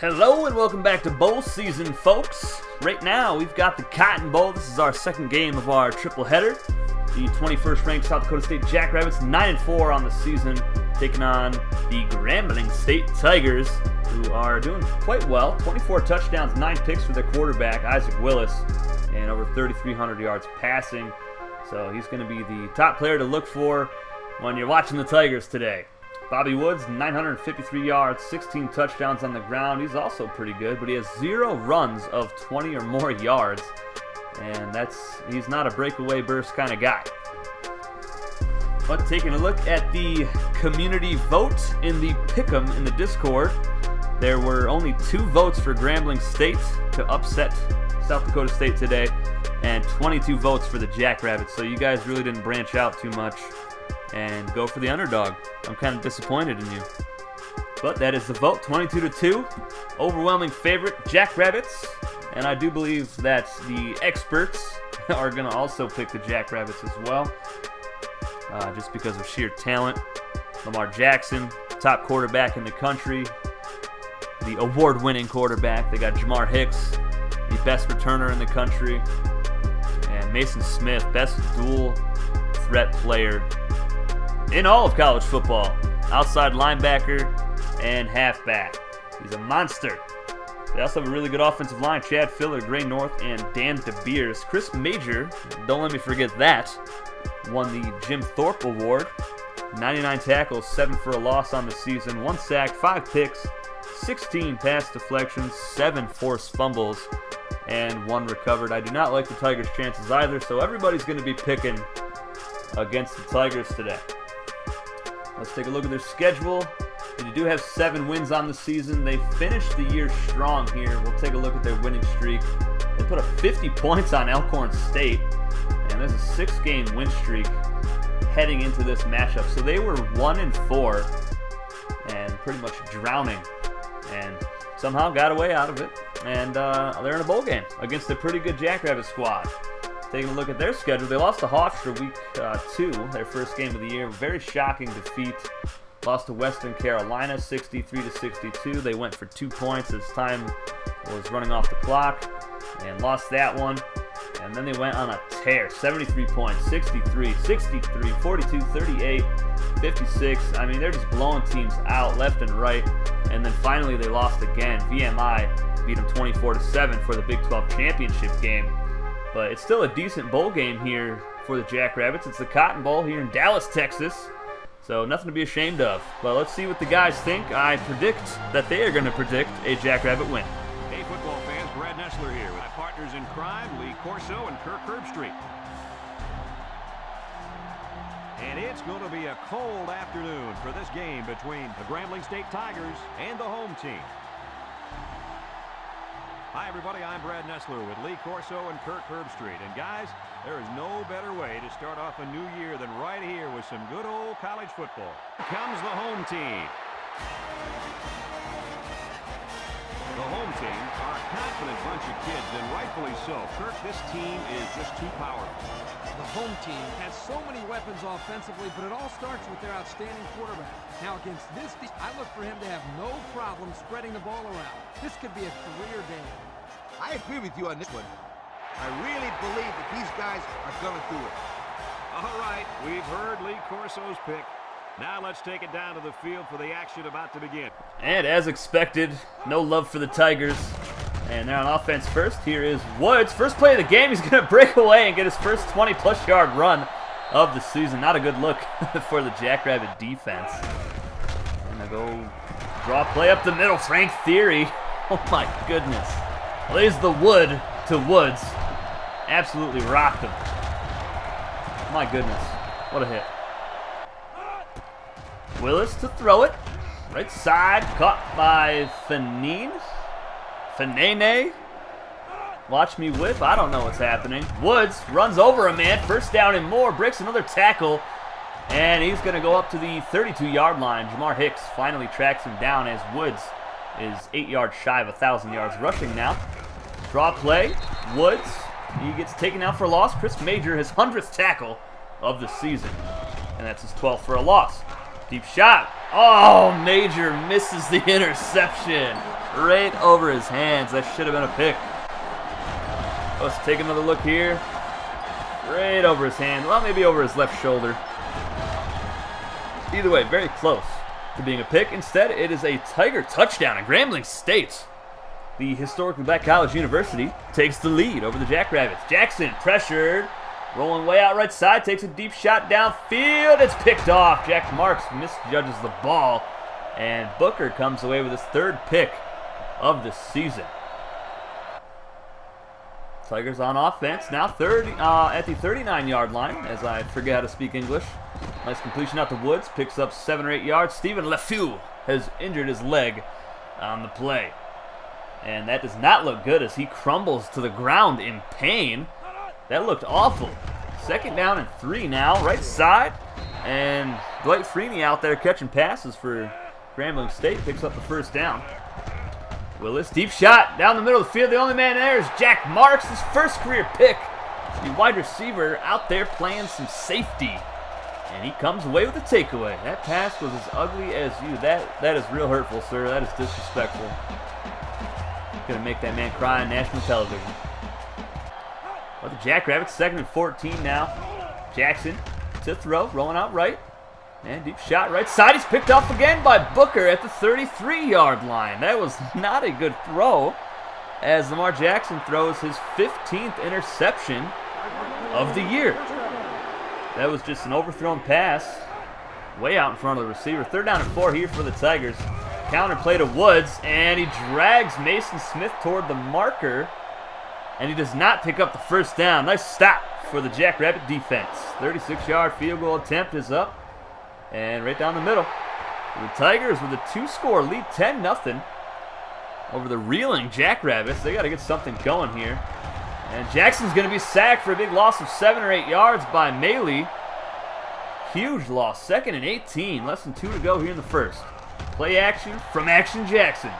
Hello and welcome back to bowl season, folks. Right now we've got the Cotton Bowl. This is our second game of our triple header. The 21st ranked South Dakota State Jackrabbits, 9-4 on the season, taking on the Grambling State Tigers, who are doing quite well. 24 touchdowns, 9 picks for their quarterback, Isaac Willis, and over 3,300 yards passing. So he's going to be the top player to look for when you're watching the Tigers today. Bobby Woods, 953 yards, 16 touchdowns on the ground. He's also pretty good, but he has 0 runs of 20 or more yards. And he's not a breakaway burst kind of guy. But taking a look at the community vote in the Pick'em in the Discord, there were only 2 votes for Grambling State to upset South Dakota State today, and 22 votes for the Jackrabbits. So you guys really didn't branch out too much and go for the underdog. I'm kind of disappointed in you. But that is the vote, 22-2. Overwhelming favorite, Jackrabbits. And I do believe that the experts are going to also pick the Jackrabbits as well, just because of sheer talent. Lamar Jackson, top quarterback in the country, the award-winning quarterback. They got Jamar Hicks, the best returner in the country, and Mason Smith, best dual threat player in all of college football. Outside linebacker and halfback. He's a monster. They also have a really good offensive line. Chad Filler, Gray North, and Dan DeBeers. Chris Major, don't let me forget that, won the Jim Thorpe Award. 99 tackles, 7 for a loss on the season, 1 sack, 5 picks, 16 pass deflections, 7 forced fumbles, and 1 recovered. I do not like the Tigers' chances either, so everybody's going to be picking against the Tigers today. Let's take a look at their schedule. They do have 7 wins on the season. They finished the year strong here. We'll take a look at their winning streak. They put up 50 points on Elkhorn State, and there's a 6-game win streak heading into this matchup. So they were 1-4 and pretty much drowning, and somehow got away out of it. And they're in a bowl game against a pretty good Jackrabbit squad. Taking a look at their schedule, they lost to Hofstra week 2, their first game of the year. Very shocking defeat. Lost to Western Carolina 63-62. They went for 2 points as time was running off the clock and lost that one. And then they went on a tear. 73 points, 63, 63, 42, 38, 56. I mean, they're just blowing teams out left and right. And then finally they lost again. VMI beat them 24-7 for the Big 12 championship game. But it's still a decent bowl game here for the Jackrabbits. It's the Cotton Bowl here in Dallas, Texas. So nothing to be ashamed of. Well, let's see what the guys think. I predict that they are going to predict a Jackrabbit win. Hey, football fans, Brad Nessler here with my partners in crime, Lee Corso and Kirk Herbstreit. And it's going to be a cold afternoon for this game between the Grambling State Tigers and the home team. Hi, everybody. I'm Brad Nessler with Lee Corso and Kirk Herbstreit. And, guys, there is no better way to start off a new year than right here with some good old college football. Here comes the home team. The home team are a confident bunch of kids, and rightfully so. Kirk, this team is just too powerful. The home team has so many weapons offensively, but it all starts with their outstanding quarterback. Now, against this team, I look for him to have no problem spreading the ball around. This could be a career day. I agree with you on this one. I really believe that these guys are going to do it. All right, we've heard Lee Corso's pick. Now let's take it down to the field for the action about to begin. And as expected, no love for the Tigers. And they're on offense first. Here is Woods. First play of the game. He's going to break away and get his first 20-plus yard run of the season. Not a good look for the Jackrabbit defense. And they go draw play up the middle. Frank Theory. Oh, my goodness. Lays the wood to Woods. Absolutely rocked him. My goodness. What a hit. Willis to throw it. Right side. Caught by Fanene. Watch me whip. I don't know what's happening. Woods runs over a man. First down and more. Breaks another tackle. And he's going to go up to the 32-yard line. Jamar Hicks finally tracks him down as Woods is 8 yards shy of 1,000 yards rushing now. Draw play. Woods. He gets taken out for a loss. Chris Major, his 100th tackle of the season. And that's his 12th for a loss. Deep shot. Oh, Major misses the interception. right over his hands. That should have been a pick. Let's take another look here. Right over his hand. Well, maybe over his left shoulder. Either way, very close to being a pick. Instead, it is a Tiger touchdown in Grambling State. The historically black college university takes the lead over the Jackrabbits. Jackson pressured. Rolling way out right side. Takes a deep shot downfield. It's picked off. Jack Marks misjudges the ball. And Booker comes away with his third pick of the season. Tigers on offense now at the 39-yard line, as I forget how to speak English. Nice completion out the woods, picks up 7 or 8 yards. Stephen LeFew has injured his leg on the play. And that does not look good as he crumbles to the ground in pain. That looked awful. 2nd down and 3 now, right side. And Dwight Freeney out there catching passes for Grambling State, picks up the 1st down. Willis, deep shot down the middle of the field. The only man there is Jack Marks, his first career pick. The wide receiver out there playing some safety. And he comes away with a takeaway. That pass was as ugly as you. That is real hurtful, sir. That is disrespectful. Gonna make that man cry on national television. But the Jackrabbits, 2nd and 14 now. Jackson to throw, rolling out right. And deep shot right side. He's picked off again by Booker at the 33-yard line. That was not a good throw as Lamar Jackson throws his 15th interception of the year. That was just an overthrown pass way out in front of the receiver. 3rd down and 4 here for the Tigers. Counter play to Woods, and he drags Mason Smith toward the marker, and he does not pick up the 1st down. Nice stop for the Jackrabbit defense. 36-yard field goal attempt is up. And right down the middle, the Tigers with a 2-score lead, 10-0 over the reeling Jackrabbits. They got to get something going here. And Jackson's going to be sacked for a big loss of 7 or 8 yards by Maley. Huge loss, 2nd and 18, less than 2 to go here in the 1st. Play action from Action Jackson.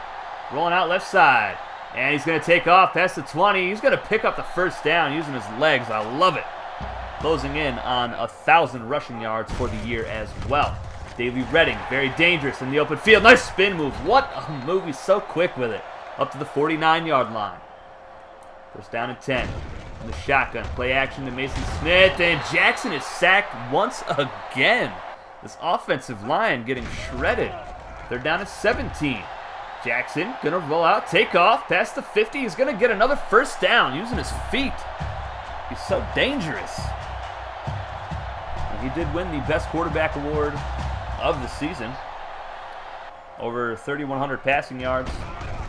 Rolling out left side. And he's going to take off past the 20. He's going to pick up the 1st down using his legs. I love it. Closing in on 1,000 rushing yards for the year as well. Davey Redding, very dangerous in the open field. Nice spin move. What a move. He's so quick with it. Up to the 49-yard line. 1st down and 10. In the shotgun. Play action to Mason Smith. And Jackson is sacked once again. This offensive line getting shredded. 3rd down and 17. Jackson going to roll out, take off, past the 50. He's going to get another 1st down using his feet. He's so dangerous. He did win the Best Quarterback Award of the season. Over 3,100 passing yards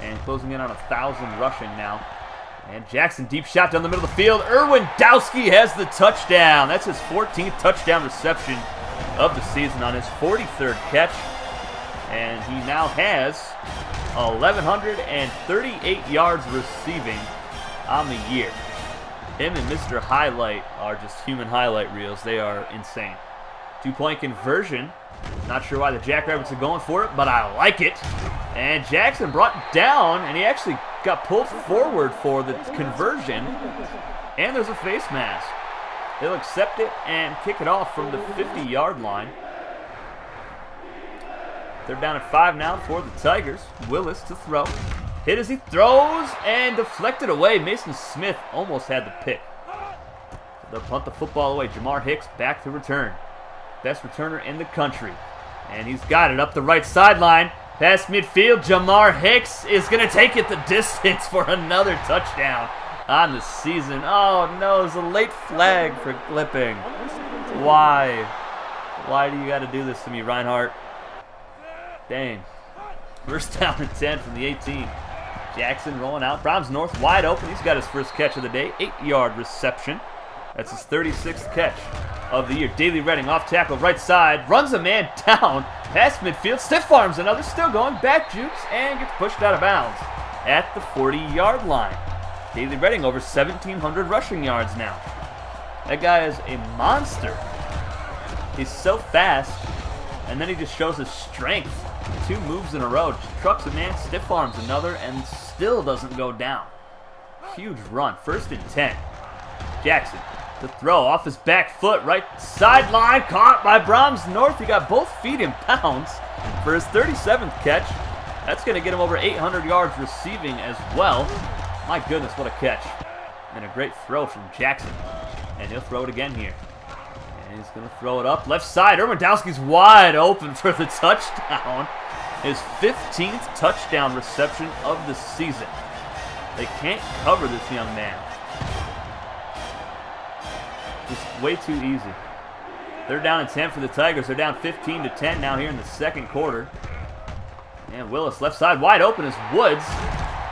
and closing in on 1,000 rushing now. And Jackson, deep shot down the middle of the field. Erwin Dowski has the touchdown. That's his 14th touchdown reception of the season on his 43rd catch. And he now has 1,138 yards receiving on the year. Him and Mr. Highlight are just human highlight reels. They are insane. 2-point conversion. Not sure why the Jackrabbits are going for it, but I like it. And Jackson brought down, and he actually got pulled forward for the conversion. And there's a face mask. They'll accept it and kick it off from the 50-yard line. 3rd down and 5 now for the Tigers. Willis to throw. Hit as he throws and deflected away. Mason Smith almost had the pick. They'll punt the football away. Jamar Hicks back to return. Best returner in the country. And he's got it up the right sideline. Past midfield, Jamar Hicks is going to take it the distance for another touchdown on the season. Oh no, there's a late flag for clipping. Why? Why do you got to do this to me, Reinhardt? Dang. 1st down and 10 from the 18. Jackson rolling out. Brahms North wide open. He's got his first catch of the day. 8-yard reception. That's his 36th catch of the year. Davey Redding off tackle right side. Runs a man down. Past midfield. Stiff arms another. Still going. Back jukes and gets pushed out of bounds at the 40-yard line. Davey Redding over 1,700 rushing yards now. That guy is a monster. He's so fast. And then he just shows his strength. 2 moves in a row. Just trucks a man, stiff arms another, and still doesn't go down. Huge run. 1st and 10. Jackson to throw off his back foot. Right sideline. Caught by Brahms North. He got both feet in bounds for his 37th catch That's going to get him over 800 yards receiving as well. My goodness, what a catch. And a great throw from Jackson. And he'll throw it again here. And he's going to throw it up left side. Ermandowski's wide open for the touchdown. His 15th touchdown reception of the season. They can't cover this young man. Just way too easy. They're down in 10 for the Tigers. They're down 15-10 now here in the second quarter. And Willis left side wide open is Woods.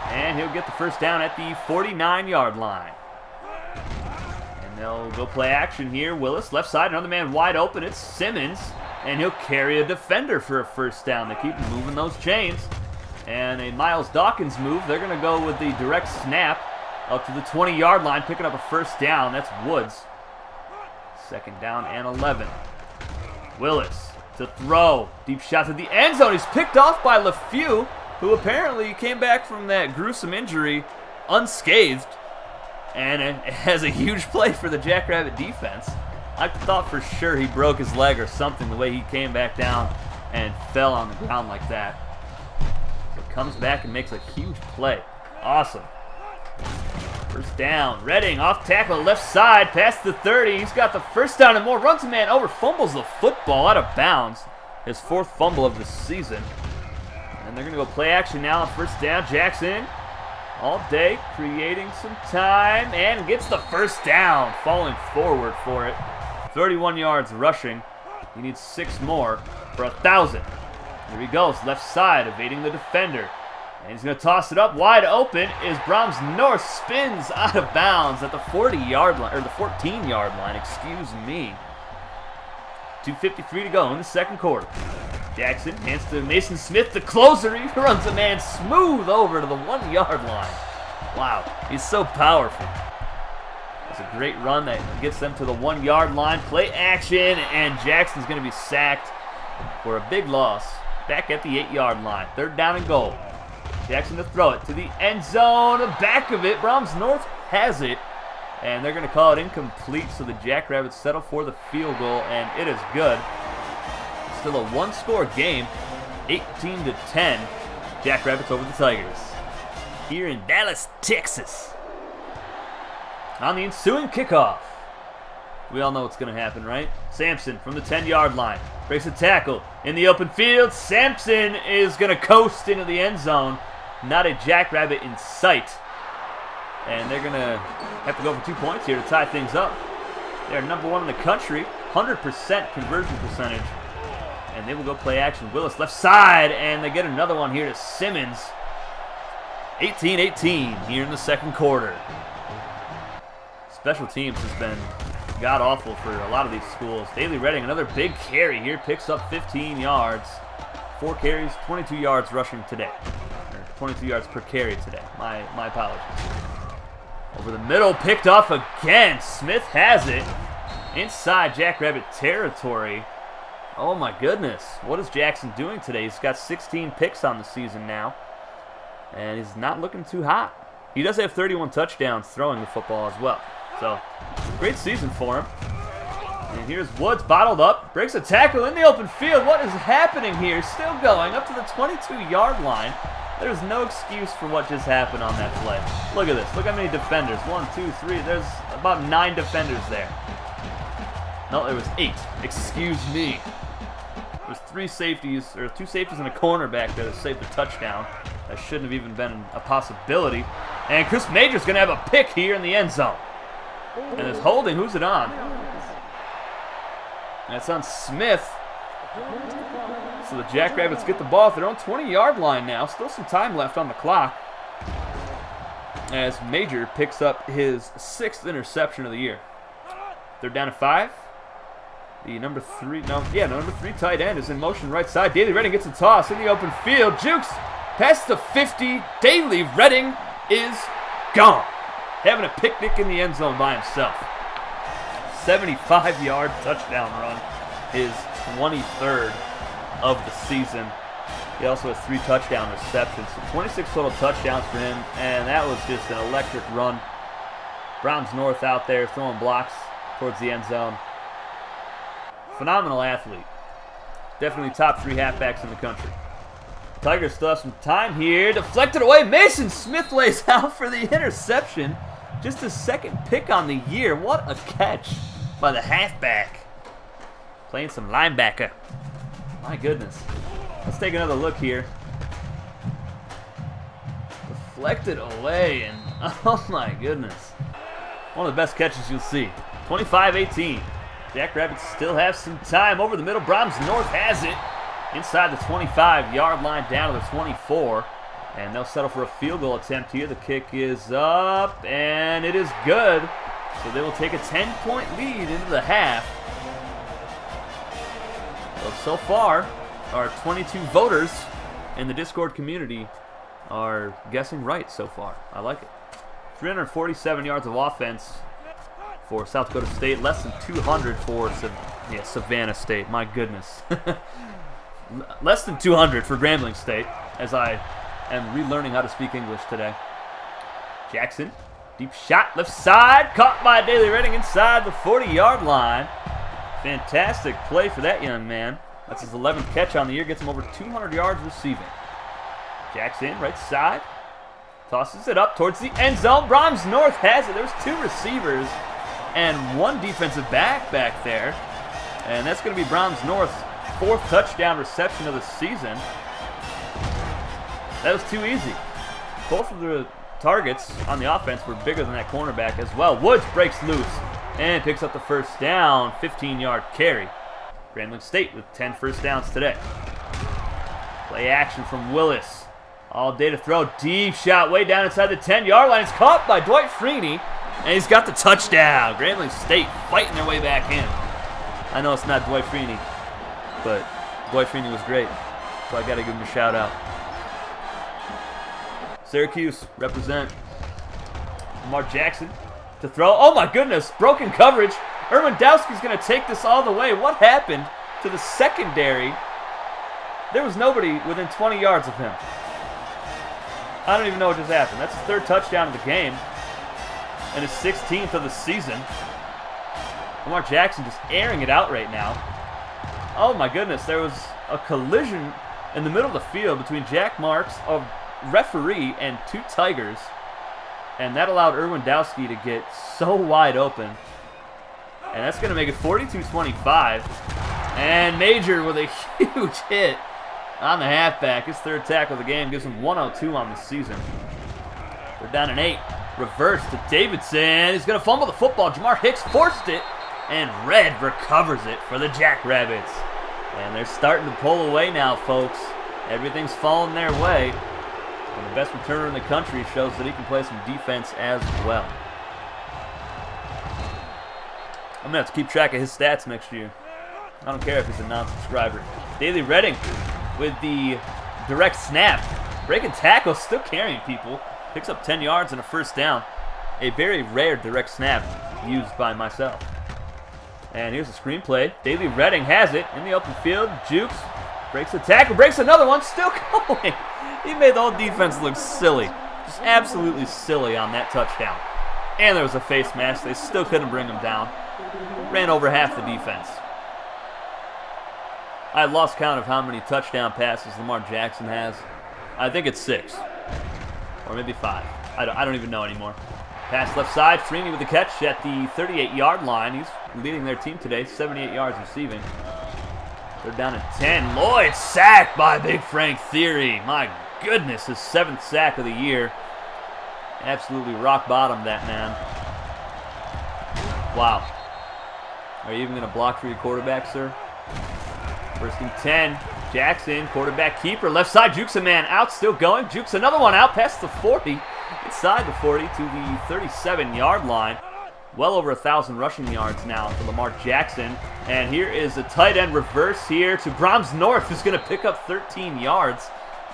And he'll get the first down at the 49-yard line. And they'll go play action here. Willis left side, another man wide open. It's Simmons. And he'll carry a defender for a first down. They keep moving those chains. And a Miles Dawkins move. They're going to go with the direct snap up to the 20-yard line, picking up a first down. That's Woods. Second down and 11. Willis to throw. Deep shot to the end zone. He's picked off by LeFew, who apparently came back from that gruesome injury unscathed. And it has a huge play for the Jackrabbit defense. I thought for sure he broke his leg or something the way he came back down and fell on the ground like that. So comes back and makes a huge play. Awesome. First down. Redding off tackle left side past the 30. He's got the first down and more. Runs a man over. Fumbles the football out of bounds. His 4th fumble of the season. And they're going to go play action now on first down. Jackson all day creating some time and gets the first down. Falling forward for it. 31 yards rushing. He needs 6 more for 1,000. Here he goes. Left side evading the defender. And he's going to toss it up wide open. Is Brahms North spins out of bounds at the 40-yard line, or the 14-yard line, excuse me. 2:53 to go in the second quarter. Jackson hands to Mason Smith, the closer. He runs a man smooth over to the 1-yard line. Wow, he's so powerful. It's a great run that gets them to the 1-yard line. Play action, and Jackson's going to be sacked for a big loss back at the 8-yard line. 3rd down and goal. Jackson to throw it to the end zone. The back of it. Brahms North has it. And they're going to call it incomplete, so the Jackrabbits settle for the field goal, and it is good. Still a 1-score game. 18-10. Jackrabbits over the Tigers. Here in Dallas, Texas. On the ensuing kickoff. We all know what's going to happen, right? Sampson from the 10-yard line. Breaks a tackle in the open field. Sampson is going to coast into the end zone. Not a Jackrabbit in sight. And they're going to have to go for 2 points here to tie things up. They're number 1 in the country. 100% conversion percentage. And they will go play action. Willis left side. And they get another one here to Simmons. 18-18 here in the second quarter. Special teams has been god-awful for a lot of these schools. Daley Redding, another big carry here, picks up 15 yards. 4 carries, 22 yards rushing today. Or 22 yards per carry today. My apologies. Over the middle, picked off again. Smith has it. Inside Jackrabbit territory. Oh my goodness. What is Jackson doing today? He's got 16 picks on the season now. And he's not looking too hot. He does have 31 touchdowns throwing the football as well. So, great season for him. And here's Woods bottled up. Breaks a tackle in the open field. What is happening here? Still going up to the 22-yard line. There's no excuse for what just happened on that play. Look at this. Look how many defenders. 1, 2, 3. There's about 9 defenders there. No, there was 8. Excuse me. There's 3 safeties, or 2 safeties and a cornerback there to save the touchdown. That shouldn't have even been a possibility. And Chris Major's going to have a pick here in the end zone. And it's holding. Who's it on? And it's on Smith. So the Jackrabbits get the ball at their own 20-yard line now. Still some time left on the clock. As Major picks up his 6th interception of the year. They're down to 5. The number 3 tight end is in motion right side. Daley Redding gets a toss in the open field. Jukes past the 50. Daley Redding is gone. Having a picnic in the end zone by himself. 75-yard touchdown run. His 23rd of the season. He also has 3 touchdown receptions. So 26 total touchdowns for him. And that was just an electric run. Brahms North out there throwing blocks towards the end zone. Phenomenal athlete. Definitely top 3 halfbacks in the country. Tigers still have some time here. Deflected away. Mason Smith lays out for the interception. Just his second pick on the year. What a catch by the halfback. Playing some linebacker. My goodness. Let's take another look here. Deflected away, and oh my goodness. One of the best catches you'll see. 25-18. Jackrabbits still have some time over the middle. Brahms North has it. Inside the 25-yard line down to the 24. And they'll settle for a field goal attempt here. The kick is up, and it is good. So they will take a 10-point lead into the half. So far, our 22 voters in the Discord community are guessing right so far. I like it. 347 yards of offense for South Dakota State. Less than 200 for Savannah State. My goodness. Less than 200 for Grambling State, as I am relearning how to speak English today. Jackson, deep shot, left side, caught by Daly Redding inside the 40-yard line. Fantastic play for that young man. That's his 11th catch on the year, gets him over 200 yards receiving. Jackson, right side, tosses it up towards the end zone. Brahms North has it. There's two receivers and one defensive back there. And that's going to be Brahms North's 4th touchdown reception of the season. That was too easy. Both of the targets on the offense were bigger than that cornerback as well. Woods breaks loose and picks up the first down, 15-yard carry. Grambling State with 10 first downs today. Play action from Willis. All day to throw. Deep shot way down inside the 10-yard line. It's caught by Dwight Freeney, and he's got the touchdown. Grambling State fighting their way back in. I know it's not Dwight Freeney, but Dwight Freeney was great, so I got to give him a shout out. Syracuse represent Lamar Jackson to throw. Oh my goodness, broken coverage. Erwindowski's going to take this all the way. What happened to the secondary? There was nobody within 20 yards of him. I don't even know what just happened. That's his 3rd touchdown of the game and his 16th of the season. Lamar Jackson just airing it out right now. Oh my goodness, there was a collision in the middle of the field between Jack Marks, a referee, and 2 Tigers. And that allowed Erwindowski to get so wide open. And that's going to make it 42-25. And Major with a huge hit on the halfback. His 3rd tackle of the game gives him 102 on the season. They're down an 8. Reverse to Davidson. He's going to fumble the football. Jamar Hicks forced it. And Red recovers it for the Jackrabbits. And they're starting to pull away now, folks. Everything's falling their way. And the best returner in the country shows that he can play some defense as well. I'm going to have to keep track of his stats next year. I don't care if he's a non-subscriber. Daly Redding with the direct snap. Breaking tackle, still carrying people. Picks up 10 yards and a first down. A very rare direct snap used by myself. And here's a screenplay. Daly Redding has it in the open field. Jukes breaks the tackle, breaks another one, still going. He made the whole defense look silly. Just absolutely silly on that touchdown. And there was a face mask. They still couldn't bring him down. Ran over half the defense. I lost count of how many touchdown passes Lamar Jackson has. I think it's 6. Or maybe 5. I don't even know anymore. Pass left side. Freeney with the catch at the 38-yard line. He's leading their team today. 78 yards receiving. They're down at 10. Lloyd sacked by Big Frank Theory. My goodness, his 7th sack of the year. Absolutely rock bottom, that man. Wow. Are you even going to block for your quarterback, sir? First and 10. Jackson, quarterback keeper, left side, jukes a man out, still going. Jukes another one out past the 40. Inside the 40 to the 37-yard line. Well over 1,000 rushing yards now for Lamar Jackson. And here is a tight end reverse here to Brahms North, who's going to pick up 13 yards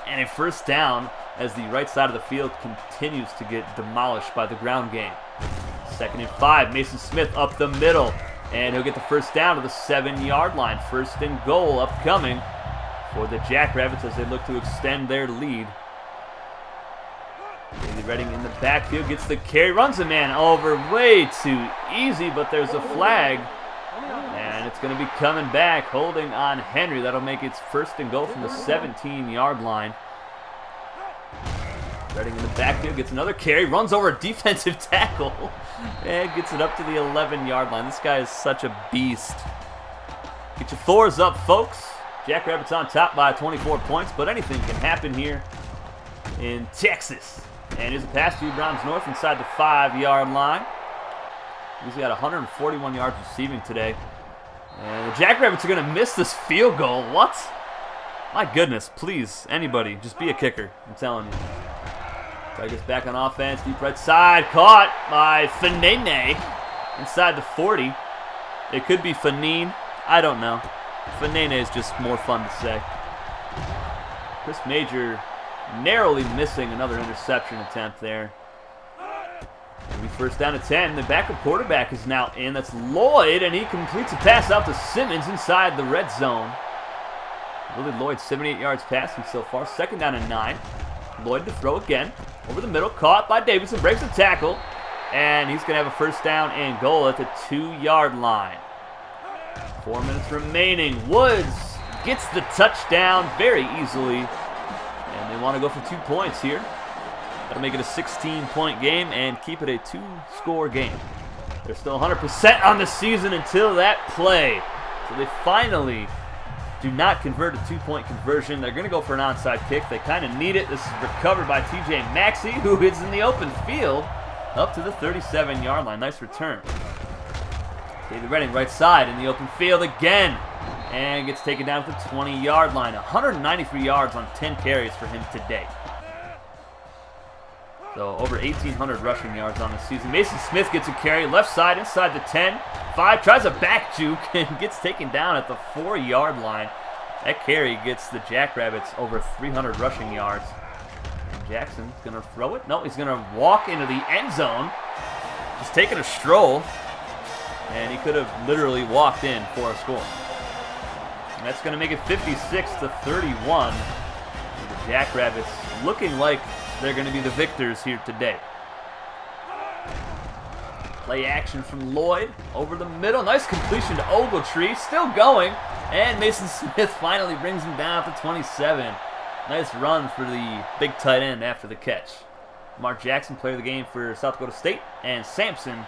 and a first down as the right side of the field continues to get demolished by the ground game. 2nd and 5, Mason Smith up the middle. And he'll get the first down to the 7-yard line. First and goal upcoming for the Jackrabbits as they look to extend their lead. Daly Redding in the backfield gets the carry, runs a man over way too easy, but there's a flag. And it's going to be coming back, holding on Henry. That'll make it first and goal from the 17-yard line. Redding in the backfield, gets another carry, runs over a defensive tackle, and gets it up to the 11-yard line. This guy is such a beast. Get your fours up, folks. Jackrabbits on top by 24 points, but anything can happen here in Texas. And here's a pass to Browns North inside the 5-yard line. He's got 141 yards receiving today. And the Jackrabbits are going to miss this field goal. What? My goodness, please, anybody, just be a kicker. I'm telling you. Tigers back on offense, deep right side, caught by Fanene inside the 40. It could be Fanine, I don't know. Fanene is just more fun to say. Chris Major narrowly missing another interception attempt there. Maybe first down to 10. The backup quarterback is now in. That's Lloyd, and he completes a pass out to Simmons inside the red zone. Willie Lloyd, 78 yards passing so far. Second down and 9. Lloyd to throw again. Over the middle, caught by Davidson, breaks the tackle, and he's going to have a first down and goal at the 2-yard line. 4 minutes remaining. Woods gets the touchdown very easily, and they want to go for 2 points here. That'll make it a 16-point game and keep it a 2-score game. They're still 100% on the season until that play. So they finally do not convert a 2-point conversion. They're going to go for an onside kick. They kind of need it. This is recovered by TJ Maxey, who is in the open field up to the 37-yard line. Nice return. David Redding right side in the open field again, and gets taken down at the 20-yard line. 193 yards on 10 carries for him today. So over 1,800 rushing yards on the season. Mason Smith gets a carry left side inside the 10. 5 tries a back juke and gets taken down at the 4-yard line. That carry gets the Jackrabbits over 300 rushing yards. And Jackson's going to throw it. No, he's going to walk into the end zone. Just taking a stroll. And he could have literally walked in for a score. And that's going to make it 56-31. And the Jackrabbits looking like they're going to be the victors here today. Play action from Lloyd over the middle. Nice completion to Ogletree. Still going. And Mason Smith finally brings him down at the 27. Nice run for the big tight end after the catch. Mark Jackson, player of the game for South Dakota State. And Sampson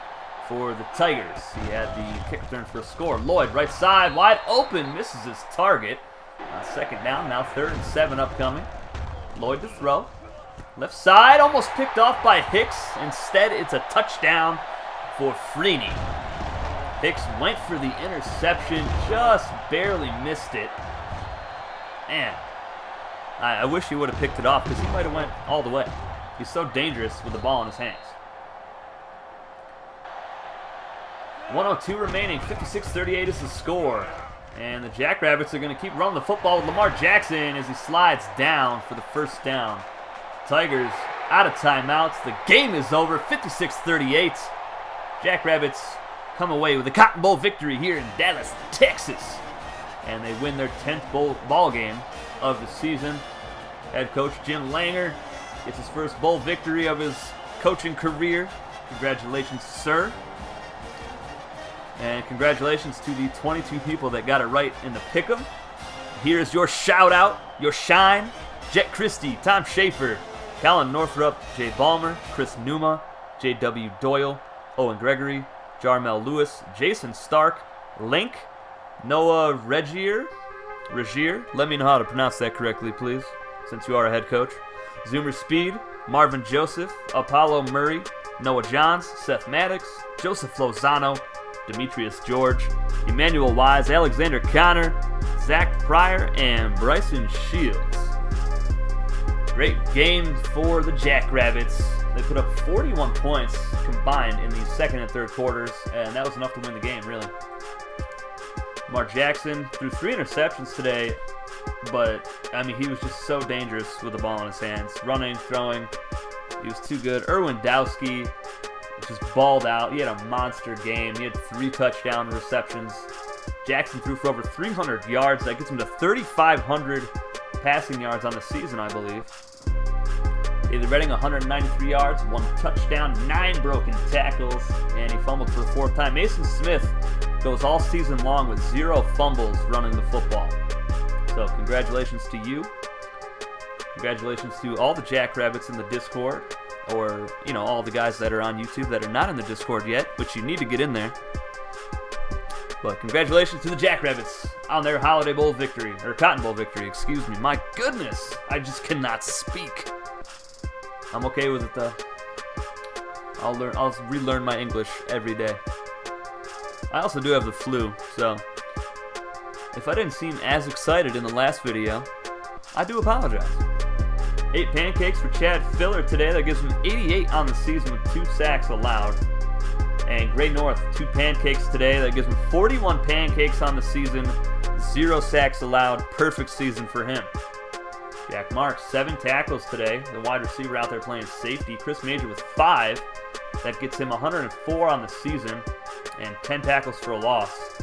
for the Tigers. He had the kick return for a score. Lloyd right side, wide open, misses his target. Second down, now 3rd and 7 upcoming. Lloyd to throw. Left side, almost picked off by Hicks. Instead, it's a touchdown for Freeney. Hicks went for the interception, just barely missed it. Man, I wish he would have picked it off because he might have went all the way. He's so dangerous with the ball in his hands. 1:02 remaining, 56-38 is the score. And the Jackrabbits are going to keep running the football with Lamar Jackson as he slides down for the first down. Tigers out of timeouts. The game is over, 56-38. Jackrabbits come away with a Cotton Bowl victory here in Dallas, Texas. And they win their 10th ball game of the season. Head coach Jim Langer gets his first bowl victory of his coaching career. Congratulations, sir. And congratulations to the 22 people that got it right in the pick'em. Here's your shout out, your shine. Jet Christie, Tom Schaefer, Colin Northrup, Jay Ballmer, Chris Numa, J.W. Doyle, Owen Gregory, Jarmel Lewis, Jason Stark, Link, Noah Regier, let me know how to pronounce that correctly, please, since you are a head coach. Zoomer Speed, Marvin Joseph, Apollo Murray, Noah Johns, Seth Maddox, Joseph Lozano, Demetrius George, Emmanuel Wise, Alexander Connor, Zach Pryor, and Bryson Shields. Great game for the Jackrabbits. They put up 41 points combined in the second and third quarters, and that was enough to win the game, really. Mark Jackson threw 3 interceptions today, but, I mean, he was just so dangerous with the ball in his hands. Running, throwing, he was too good. Erwin Dowski just balled out. He had a monster game. He had 3 touchdown receptions. Jackson threw for over 300 yards. That gets him to 3,500 passing yards on the season, I believe. David Redding, 193 yards, 1 touchdown, 9 broken tackles, and he fumbled for the 4th time. Mason Smith goes all season long with 0 fumbles running the football. So congratulations to you. Congratulations to all the Jackrabbits in the Discord, or, you know, all the guys that are on YouTube that are not in the Discord yet, which you need to get in there. But congratulations to the Jackrabbits on their Holiday Bowl victory, or Cotton Bowl victory, excuse me. My goodness, I just cannot speak. I'm okay with it though. I'll relearn my English every day. I also do have the flu, so if I didn't seem as excited in the last video, I do apologize. 8 pancakes for Chad Filler today. That gives him 88 on the season with 2 sacks allowed. And Gray North, 2 pancakes today. That gives him 41 pancakes on the season, 0 sacks allowed. Perfect season for him. Jack Marks, 7 tackles today. The wide receiver out there playing safety. Chris Major with 5. That gets him 104 on the season and 10 tackles for a loss.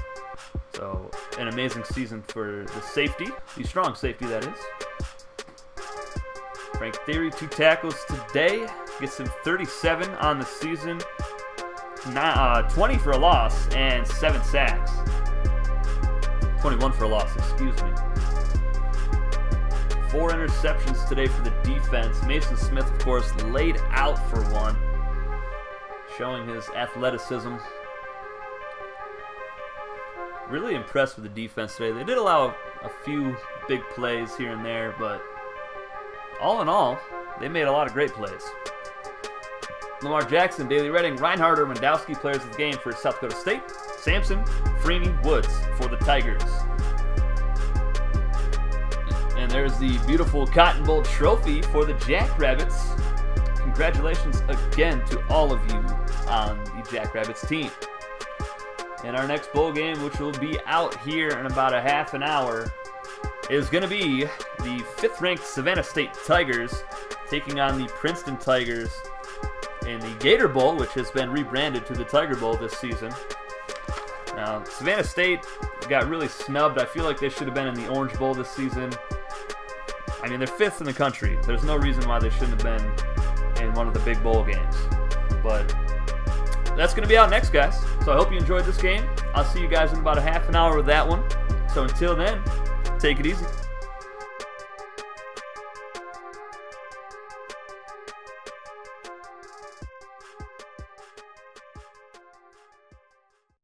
So an amazing season for the safety, the strong safety that is. Frank Theory, 2 tackles today, gets him 37 on the season, 20 for a loss, and 7 sacks. 21 for a loss, excuse me. 4 interceptions today for the defense. Mason Smith, of course, laid out for one, showing his athleticism. Really impressed with the defense today. They did allow a few big plays here and there, but all in all, they made a lot of great plays. Lamar Jackson, Daily Redding, Reinhardt, Mendowski, players of the game for South Dakota State. Sampson, Freeney, Woods for the Tigers. And there's the beautiful Cotton Bowl trophy for the Jackrabbits. Congratulations again to all of you on the Jackrabbits team. And our next bowl game, which will be out here in about a half an hour, is going to be the 5th-ranked Savannah State Tigers taking on the Princeton Tigers in the Gator Bowl, which has been rebranded to the Tiger Bowl this season. Now, Savannah State got really snubbed. I feel like they should have been in the Orange Bowl this season. I mean, they're 5th in the country. There's no reason why they shouldn't have been in one of the big bowl games. But that's going to be out next, guys. So I hope you enjoyed this game. I'll see you guys in about a half an hour with that one. So until then, take it easy.